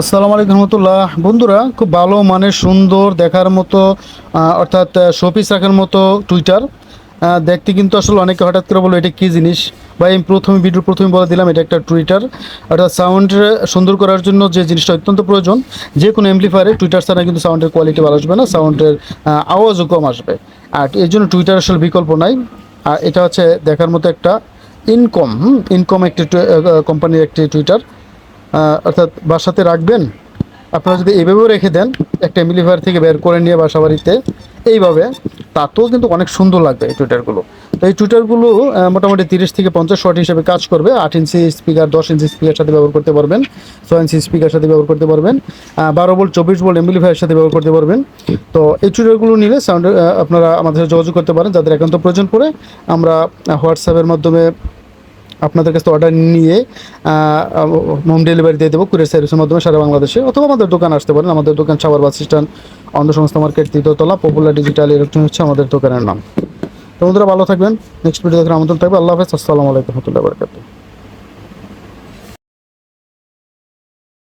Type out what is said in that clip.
আসসালামু আলাইকুম রহমতুল্লাহ। বন্ধুরা, খুব ভালো মানের সুন্দর দেখার মতো অর্থাৎ শোপিস রাখার মতো টুইটার দেখতে কিন্তু আসলে অনেকে হঠাৎ করে বলো এটা কী জিনিস। বা আমি ভিডিওর প্রথমে বলে দিলাম এটা একটা টুইটার। অর্থাৎ সাউন্ড সুন্দর করার জন্য যে জিনিসটা অত্যন্ত প্রয়োজন, যে কোনো অ্যাম্পলিফায়ারে টুইটার ছাড়া কিন্তু সাউন্ডের কোয়ালিটি ভালো আসবে না, সাউন্ডের আওয়াজও কম আসবে। আর এর জন্য টুইটার আসলে বিকল্প নাই। আর এটা হচ্ছে দেখার মতো একটা ইনকম একটি কোম্পানির একটি টুইটার। অর্থাৎ বাসাতে রাখবেন, আপনারা যদি এইভাবেও রেখে দেন একটা এমপ্লিফায়ার থেকে বের করে নিয়ে বাসা বাড়িতে এইভাবে, তাতেও কিন্তু অনেক সুন্দর লাগবে এই টুইটারগুলো। তো এই টুইটারগুলো মোটামুটি 30 থেকে 50 ওয়াট হিসেবে কাজ করবে। 8 ইঞ্চি স্পিকার, 10 ইঞ্চি স্পিকার সাথে ব্যবহার করতে পারবেন, 6 ইঞ্চি স্পিকার সাথে ব্যবহার করতে পারবেন, 12 ভোল্ট 24 ভোল্ট এমপ্লিফায়ারের সাথে ব্যবহার করতে পারবেন। তো এই টুইটারগুলো নিলে সাউন্ড আপনারা আমাদের সাথে যোগাযোগ করতে পারেন, যাদের একান্ত প্রয়োজন পড়ে। আমরা হোয়াটসঅ্যাপের মাধ্যমে আপনাদের কাছে অর্ডার নিয়ে হোম ডেলিভারি দিয়ে দেবো কুরিয়ার সার্ভিসের মাধ্যমে সারা বাংলাদেশে, অথবা আমাদের দোকান আসতে পারেন। আমাদের দোকান সাভার বাস স্ট্যান্ড, অন্ধ সংস্থা মার্কেট, 3য় তলা, পপুলার ডিজিটাল ইলেকট্রনিক্স হচ্ছে আমাদের দোকানের নাম। তো বন্ধুরা, ভালো থাকবেন। নেক্সট ভিডিও দেখার আমন্ত্রণ থাকবে। আল্লাহ হাফেজ। আসসালামু আলাইকুম রহমতুল্লাহি ওয়া বারাকাতুহু।